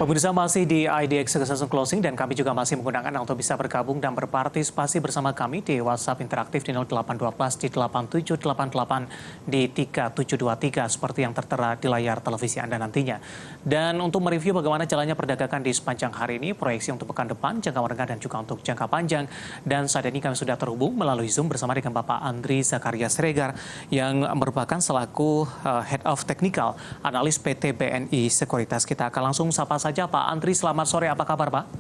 Pemirsa masih di IDX Succession Closing dan kami juga masih menggunakan untuk bisa bergabung dan berpartisipasi bersama kami di WhatsApp interaktif di 0812 di 8788 di 3723 seperti yang tertera di layar televisi Anda nantinya. Dan untuk mereview bagaimana jalannya perdagangan di sepanjang hari ini, proyeksi untuk pekan depan, jangka menengah dan juga untuk jangka panjang. Dan saat ini kami sudah terhubung melalui Zoom bersama dengan Bapak Andri Zakaria Siregar yang merupakan selaku Head of Technical Analis PT BNI Sekuritas. Kita akan langsung sapa saja Pak Andri. Selamat sore, apa kabar Pak?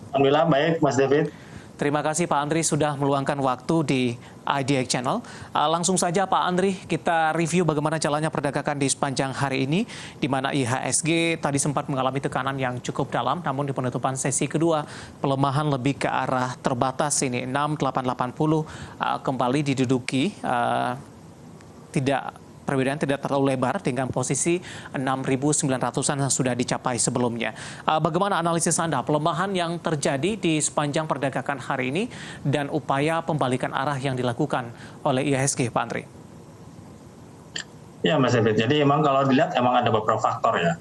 Alhamdulillah baik Mas David. Terima kasih Pak Andri sudah meluangkan waktu di IDX Channel. Langsung saja Pak Andri, kita review bagaimana jalannya perdagangan di sepanjang hari ini, di mana IHSG tadi sempat mengalami tekanan yang cukup dalam, namun di penutupan sesi kedua pelemahan lebih ke arah terbatas ini 6880 kembali diduduki, perbedaan tidak terlalu lebar dengan posisi 6.900-an yang sudah dicapai sebelumnya. Bagaimana analisis Anda pelemahan yang terjadi di sepanjang perdagangan hari ini dan upaya pembalikan arah yang dilakukan oleh IHSG, Pak Andri? Ya Mas David, jadi emang kalau dilihat emang ada beberapa faktor ya.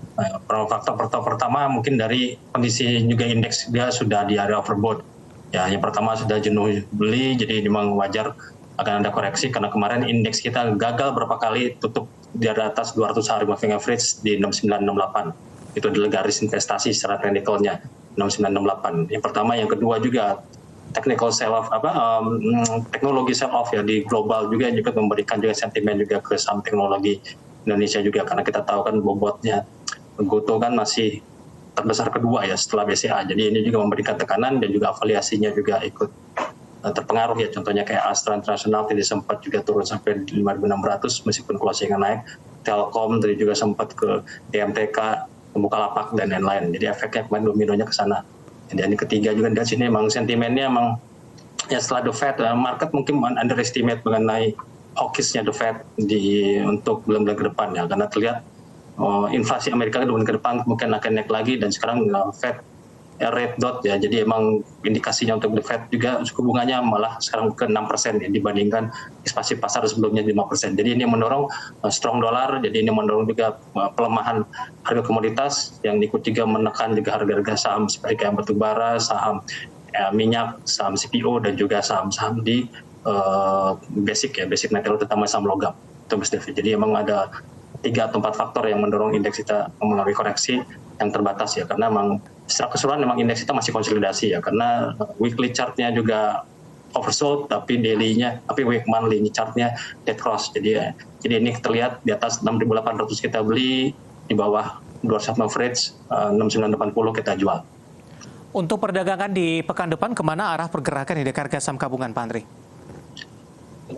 Faktor pertama mungkin dari kondisi juga indeks dia sudah di area overbought. Ya, yang pertama sudah jenuh beli, jadi memang wajar akan ada koreksi karena kemarin indeks kita gagal berapa kali tutup di atas 200 hari moving average di 6968. Itu adalah garis investasi secara technicalnya 6968. Yang pertama, yang kedua juga technical sell off teknologi sell off ya di global juga memberikan juga sentimen juga ke saham teknologi Indonesia juga, karena kita tahu kan bobotnya Goto kan masih terbesar kedua ya setelah BCA. Jadi ini juga memberikan tekanan dan juga valuasinya juga ikut terpengaruh ya, contohnya kayak Astra International tadi sempat juga turun sampai 5.600 meskipun closing naik. Telkom tadi juga sempat ke DMTK, ke Bukalapak dan lain-lain. Jadi efeknya kemarin dominonya ke sana. Dan yang ketiga juga di sini emang sentimennya emang ya setelah the Fed, market mungkin underestimate mengenai hawkishnya the Fed untuk bulan-bulan ke depan ya, karena terlihat inflasi Amerika ke depan mungkin akan naik lagi, dan sekarang Fed rate dot ya, jadi emang indikasinya untuk the Fed juga suku bunganya malah sekarang ke 6% ya, dibandingkan ekspektasi pasar sebelumnya 5%. Jadi ini mendorong strong dollar, jadi ini mendorong juga pelemahan harga komoditas yang ikut juga menekan juga harga-harga saham seperti kayak batu bara, saham minyak, saham CPO dan juga saham-saham di basic metal, terutama saham logam. Itu Mas David. Jadi emang ada 3 atau 4 faktor yang mendorong indeks kita mengalami koreksi yang terbatas ya, karena memang secara keseluruhan memang indeks kita masih konsolidasi ya, karena weekly chartnya juga oversold, tapi week monthly chartnya dead cross. Jadi ini terlihat di atas 6.800 kita beli, di bawah 200 average 6.980 kita jual. Untuk perdagangan di pekan depan, kemana arah pergerakan indeks harga saham gabungan Pak Andri?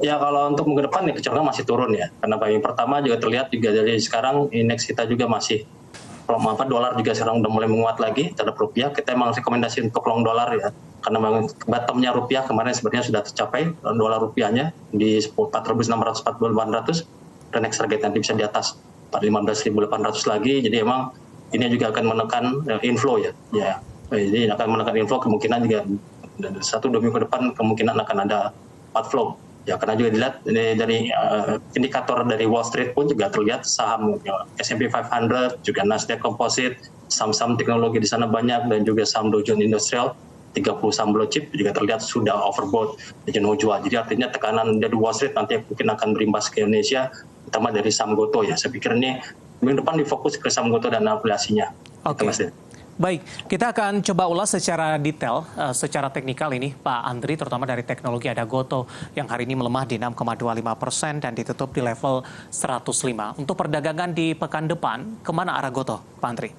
Ya kalau untuk minggu depan kecenderungan masih turun ya, karena yang pertama juga terlihat juga dari sekarang indeks kita juga masih dolar juga sekarang udah mulai menguat lagi terhadap rupiah. Kita emang rekomendasi untuk long dolar ya, karena memang bottomnya rupiah kemarin sebenarnya sudah tercapai, dolar rupiahnya di 4.600-4.800, dan next target nanti bisa di atas 4.15.800 lagi. Jadi emang ini juga akan menekan inflow ya. Jadi akan menekan inflow, kemungkinan juga 1-2 minggu ke depan kemungkinan akan ada outflow. Ya, karena juga dilihat dari indikator dari Wall Street pun juga terlihat saham S&P 500, juga Nasdaq Composite, saham-saham teknologi di sana banyak, dan juga saham Dow Jones Industrial, 30 saham blue chip juga terlihat sudah overbought, jenuh jual. Jadi artinya tekanan dari Wall Street nanti mungkin akan berimbas ke Indonesia, terutama dari saham Goto ya. Saya pikir ini minggu depan difokus ke saham Goto dan afiliasinya. Oke. Baik, kita akan coba ulas secara detail, secara teknikal ini Pak Andri, terutama dari teknologi ada Goto yang hari ini melemah di 6,25% dan ditutup di level 105. Untuk perdagangan di pekan depan, kemana arah Goto, Pak Andri?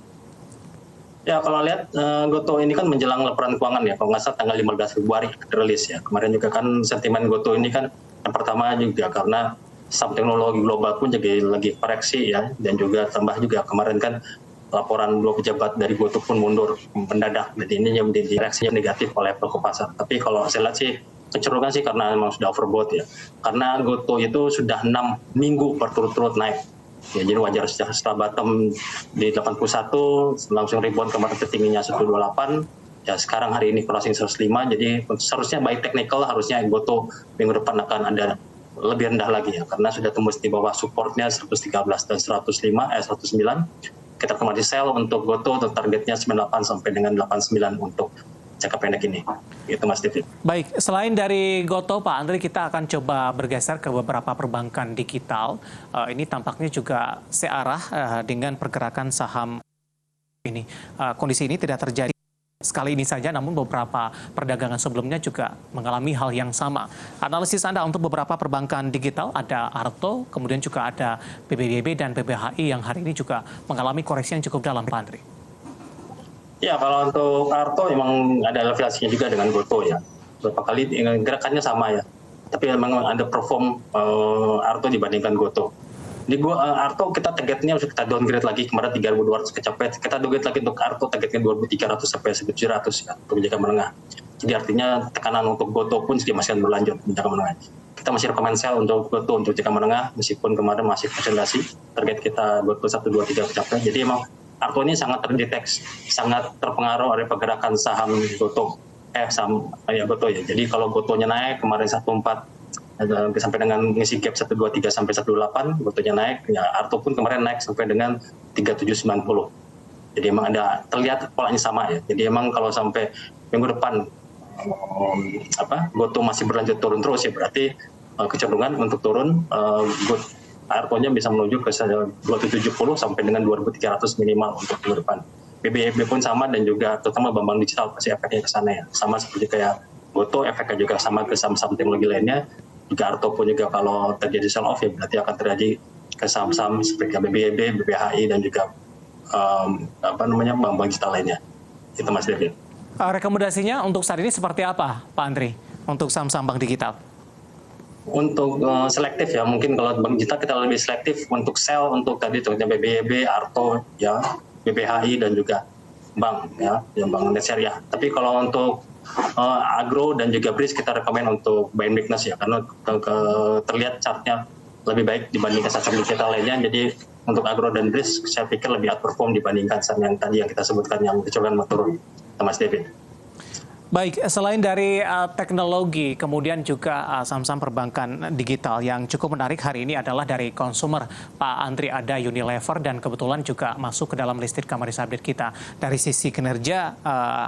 Ya kalau lihat Goto ini kan menjelang laporan keuangan ya, kalau nggak salah tanggal 15 Februari rilis ya. Kemarin juga kan sentimen Goto ini kan yang pertama juga karena saham teknologi global pun juga lagi koreksi ya, dan juga tambah juga kemarin kan laporan 2 pejabat dari Goto pun mundur mendadak, jadi ini yang menjadi reaksinya negatif oleh pelaku pasar. Tapi kalau saya lihat sih kecenderungan sih karena memang sudah overbought ya, karena Goto itu sudah 6 minggu berturut-turut naik ya, jadi wajar setelah bottom di 81 langsung rebound kemarin tertingginya 128 ya, sekarang hari ini closing 105. Jadi seharusnya by technical harusnya Goto minggu depan akan ada lebih rendah lagi ya, karena sudah tembus di bawah supportnya 113 dan 109. kita kembali sell untuk GoTo untuk targetnya 98 sampai dengan 89 untuk jangka pendek ini. Itu Mas David. Baik, selain dari GoTo, Pak Andri, kita akan coba bergeser ke beberapa perbankan digital. Ini tampaknya juga searah dengan pergerakan saham ini. Kondisi ini tidak terjadi sekali ini saja, namun beberapa perdagangan sebelumnya juga mengalami hal yang sama. Analisis Anda untuk beberapa perbankan digital, ada Arto, kemudian juga ada BBDB dan BBHI yang hari ini juga mengalami koreksi yang cukup dalam, Pak Andri. Ya, kalau untuk Arto memang ada elevasinya juga dengan GoTo ya. Beberapa kali gerakannya sama ya. Tapi memang ada perform Arto dibandingkan GoTo. Di Arto kita targetnya kita downgrade lagi, kemarin 3.200 kecapai. Kita downgrade lagi untuk Arto targetnya 2.300 sampai 1.700 ya untuk jangka menengah. Jadi artinya tekanan untuk GoTo pun masih akan berlanjut di jangka menengah. Kita masih rekomend sell untuk GoTo untuk jangka menengah meskipun kemarin masih konsolidasi. Target kita GoTo 123 kecapai. Jadi emang Arto ini sangat terdeteksi, sangat terpengaruh oleh pergerakan saham GoTo. Saham GoTo ya. Jadi kalau GoTo-nya naik kemarin 14 sampai dengan ngisi gap 123 sampai 18, GoTo-nya naik, ya Arto pun kemarin naik sampai dengan 3790. Jadi emang ada terlihat polanya sama ya. Jadi emang kalau sampai minggu depan GoTo masih berlanjut turun terus ya berarti kecenderungan untuk turun Arto-nya bisa menuju ke 2770 sampai dengan 2300 minimal untuk minggu depan. BBB pun sama dan juga terutama bank digital pasti efeknya ke sana ya. Sama seperti kayak GoTo efeknya juga sama ke saham-saham teknologi lainnya. Juga Arto pun juga kalau terjadi sell off ya berarti akan terjadi ke saham-saham seperti BBB, BBHI dan juga bank digital lainnya. Itu Mas David. Rekomendasinya untuk saat ini seperti apa, Pak Andri, untuk saham-saham bank digital? Untuk selektif ya, mungkin kalau bank digital kita lebih selektif untuk sell untuk tadi contohnya BBB, Arto, ya, BBHI dan juga bank ya, yang bank net syariah. Tapi kalau untuk agro dan juga BRIS kita rekomend untuk buying weakness ya, karena terlihat chartnya lebih baik dibandingkan saham digital lainnya. Jadi untuk agro dan BRIS saya pikir lebih outperform dibandingkan saham yang tadi yang kita sebutkan yang kecenderungan mau turun, Mas David. Baik, selain dari teknologi, kemudian juga saham-saham perbankan digital yang cukup menarik hari ini adalah dari konsumer. Pak Andri, ada Unilever dan kebetulan juga masuk ke dalam listed Kamaris Update kita. Dari sisi kinerja,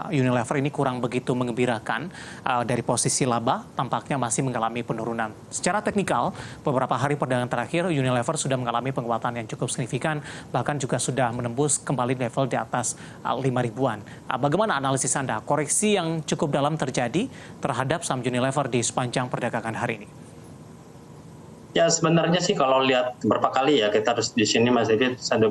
Unilever ini kurang begitu mengembirakan. Dari posisi laba, tampaknya masih mengalami penurunan. Secara teknikal, beberapa hari perdagangan terakhir, Unilever sudah mengalami penguatan yang cukup signifikan, bahkan juga sudah menembus kembali level di atas 5.000-an. Bagaimana analisis Anda? Koreksi yang cukup dalam terjadi terhadap saham Unilever di sepanjang perdagangan hari ini? Ya sebenarnya sih kalau lihat berapa kali ya kita harus di sini Mas David, satu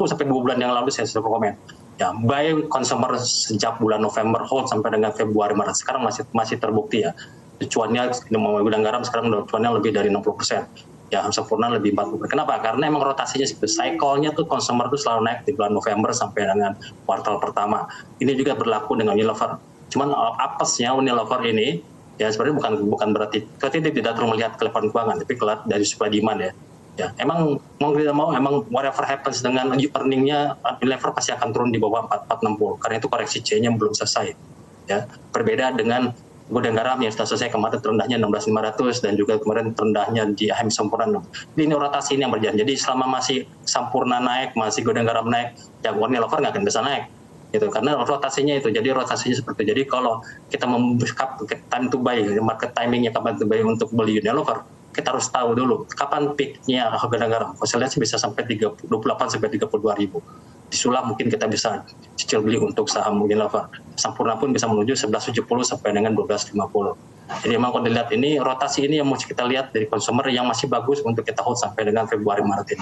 sampai 2 bulan yang lalu saya sudah komen. Ya buy consumer sejak bulan November hold sampai dengan Februari Maret sekarang masih terbukti ya. Cuannya gudang garam sekarang cuannya lebih dari 60%. Ya sempurna lebih 40%. Kenapa? Karena emang rotasinya cycle-nya tuh consumer tuh selalu naik di bulan November sampai dengan kuartal pertama. Ini juga berlaku dengan Unilever. Cuman apesnya Unilever ini ya sebenarnya bukan berarti kita tidak terlalu melihat kelebihan keuangan, tapi kelihatan dari supply demand ya. Ya, emang mau tidak mau emang whatever happens dengan earning-nya Unilever pasti akan turun di bawah 4460 karena itu koreksi C-nya belum selesai. Ya, berbeda dengan gudang garam yang sudah selesai kemarin terendahnya 16.500 dan juga kemarin terendahnya di HM Sampurna. Jadi ini rotasi ini yang berjalan. Jadi selama masih Sampurna naik, masih gudang garam naik, ya Unilever nggak akan bisa naik. Gitu, karena rotasinya itu. Jadi rotasinya seperti itu. Jadi kalau kita membuka time to buy, market timingnya kapan to buy untuk beli Unilever, kita harus tahu dulu kapan peaknya gudang garam. Saya lihat bisa sampai 28 sampai 32 ribu. Disulah mungkin kita bisa cicil beli untuk saham Unilever. Sampurna pun bisa menuju 11.70 sampai dengan 12.50. Jadi memang kalau dilihat ini rotasi ini yang mesti kita lihat dari konsumer yang masih bagus untuk kita hold sampai dengan Februari Maret ini.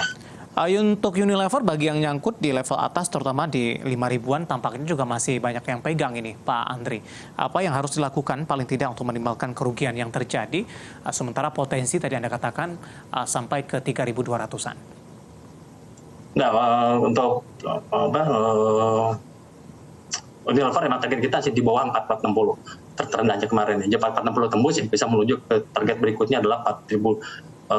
Untuk Unilever bagi yang nyangkut di level atas terutama di 5.000-an tampaknya juga masih banyak yang pegang ini Pak Andri. Apa yang harus dilakukan paling tidak untuk minimalkan kerugian yang terjadi sementara potensi tadi Anda katakan sampai ke 3.200-an? Nah, untuk Unilever emang target kita sih di bawah 4460 terendahnya kemarin ya. 4460 tembus ya, bisa menuju ke target berikutnya adalah 4260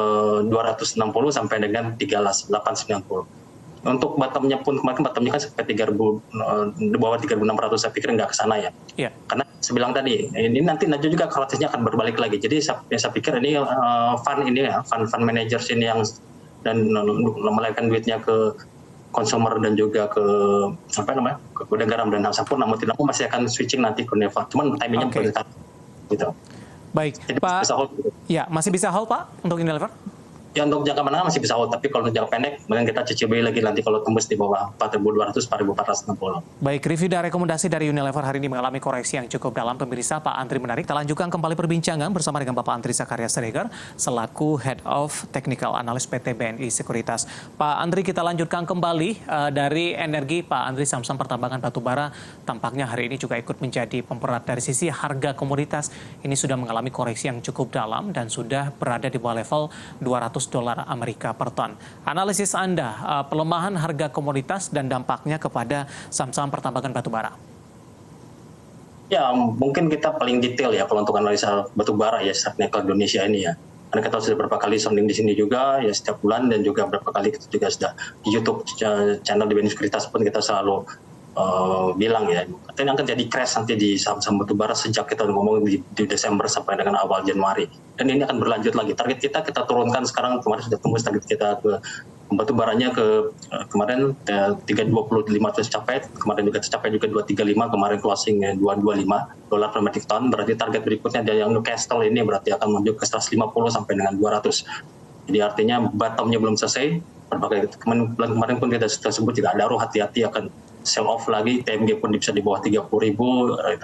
sampai dengan 3890. Untuk bottomnya pun kemarin bottomnya kan sampai 3.000 di bawah 3.600 saya pikir nggak ke sana ya. Yeah. Karena saya bilang tadi ini nanti juga rotasinya akan berbalik lagi. Jadi saya pikir ini fund managers ini yang dan melarikan duitnya ke consumer dan juga ke gudang garam dan Sampurna, mau tidak mau masih akan switching nanti ke Neva. Cuman timingnya belum tetap gitu. Baik, Jadi Pak. bisa hold, gitu. Ya, masih bisa hold Pak untuk Unilever? Ya untuk jangka menengah masih bisa hold, tapi kalau untuk jangka pendek, mungkin kita cicil beli lagi nanti kalau tembus di bawah 4.200, 4.460. Baik, review dan rekomendasi dari Unilever hari ini mengalami koreksi yang cukup dalam. Pemirsa, Pak Andri menarik. Kita lanjutkan kembali perbincangan bersama dengan Bapak Andri Zakaria Siregar selaku Head of Technical Analyst PT BNI Sekuritas. Pak Andri, kita lanjutkan kembali dari energi. Pak Andri, saham-saham pertambangan batubara tampaknya hari ini juga ikut menjadi pemberat dari sisi harga komoditas. Ini sudah mengalami koreksi yang cukup dalam dan sudah berada di bawah level $200 Amerika per ton. Analisis Anda, pelemahan harga komoditas dan dampaknya kepada saham-saham pertambangan batubara. Ya, mungkin kita paling detail ya kalau untuk analisa batubara ya Nickel Indonesia ini ya. Karena kita sudah beberapa kali sounding di sini juga ya setiap bulan, dan juga beberapa kali kita juga sudah di YouTube channel di BNI Sekuritas pun kita selalu bilang ya, katanya akan jadi crash nanti di saham-saham batubara sejak kita ngomong di Desember sampai dengan awal Januari. Dan ini akan berlanjut lagi. Target kita turunkan sekarang, kemarin sudah tembus target kita ke batubaranya ke kemarin 325 tercapai, kemarin juga tercapai juga 235, kemarin closing 225 dolar per metric ton. Berarti target berikutnya dari yang Newcastle ini berarti akan menuju ke 150 sampai dengan 200. Jadi artinya bottomnya belum selesai. Berbagai kemarin pun kita sebut juga ada hati-hati akan sell off lagi, TMG pun bisa di bawah 30.000,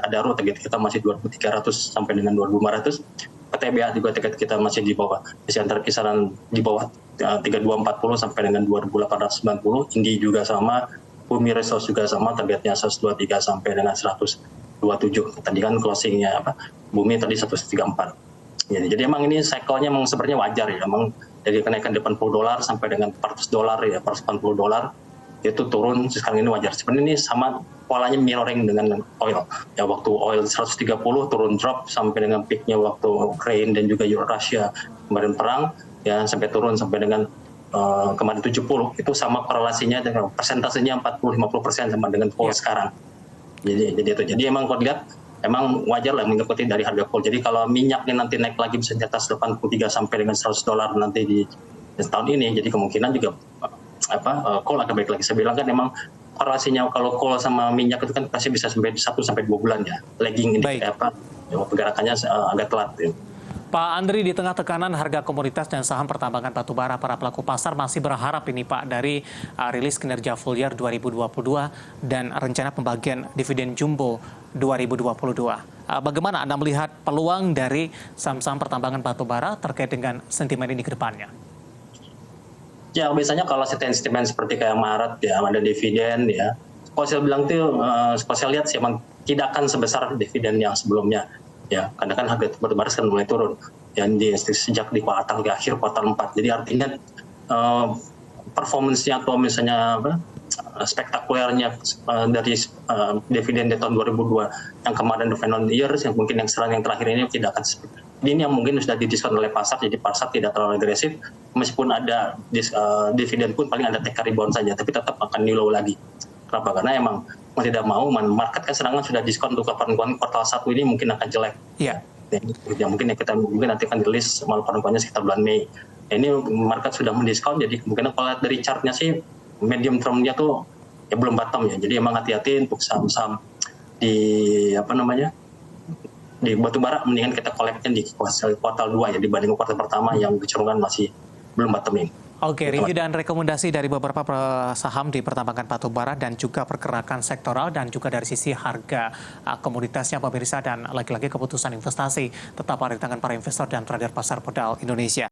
ada target kita masih 2.300 sampai dengan 2.500. PTBA juga target kita masih di bawah, masih antara kisaran di bawah 3240 sampai dengan 2.890. Indi juga sama, Bumi Resource juga sama, targetnya 123 sampai dengan 127. Tadi kan closingnya Bumi tadi 134. Jadi emang ini cycle-nya emang sebenarnya wajar ya, emang dari kenaikan $80 sampai dengan $400 ya, $440 itu turun sekarang ini wajar. Sebenarnya ini sama polanya mirroring dengan oil. Ya waktu oil 130 turun drop sampai dengan peaknya waktu Ukraine dan juga Eurasia kemarin perang ya, sampai turun sampai dengan kemarin 70. Itu sama korelasinya dengan persentasenya 40-50% sama dengan coal sekarang. Jadi emang kalau dilihat emang wajar lah mengikuti dari harga coal. Jadi kalau minyaknya nanti naik lagi bisa di atas 83 sampai dengan $100 nanti di tahun ini, jadi kemungkinan juga coal akan baik lagi. Saya bilang kan memang korelasinya kalau coal sama minyak itu kan pasti bisa sampai 1 sampai 2 bulan ya. Lagging ini pergerakannya agak telat ya. Pak Andri, di tengah tekanan harga komoditas dan saham pertambangan batubara, para pelaku pasar masih berharap ini Pak dari rilis kinerja full year 2022 dan rencana pembagian dividen jumbo 2022. Bagaimana Anda melihat peluang dari saham-saham pertambangan batubara terkait dengan sentimen ini ke depannya? Ya biasanya kalau sentimen seperti kayak Maret ya ada dividen ya. Kalau saya bilang tuh, kalau saya lihat sih emang tidak akan sebesar dividen yang sebelumnya. Ya, karena kan harga batubara kan mulai turun. Yang sejak di kuartal ke akhir kuartal 4. Jadi artinya performance-nya atau misalnya spektakulernya dari dividen di tahun 2002 yang kemarin the final year yang mungkin yang sekarang yang terakhir ini tidak akan seperti ini, yang mungkin sudah didiskon oleh pasar, jadi pasar tidak terlalu agresif. Meskipun ada dividen pun paling ada take rebound saja, tapi tetap akan new low lagi. Kenapa? Karena emang mau tidak mau market kan serangan sudah diskon untuk kuartal 1 ini mungkin akan jelek. Iya. Ya mungkin nanti akan rilis kuartalnya sekitar bulan Mei. Ini market sudah mendiskon, jadi kemungkinan kalau lihat dari chartnya sih medium termnya tuh ya belum bottom ya. Jadi emang hati-hati untuk saham-saham di di batubara, mendingan kita koleknya di kuartal 2 ya dibanding kuartal pertama yang kecenderungan masih belum bottoming. Oke, review dan rekomendasi dari beberapa saham di pertambangan batubara dan juga pergerakan sektoral dan juga dari sisi harga komoditasnya pemirsa, dan lagi-lagi keputusan investasi tetap ada di tangan para investor dan trader pasar modal Indonesia.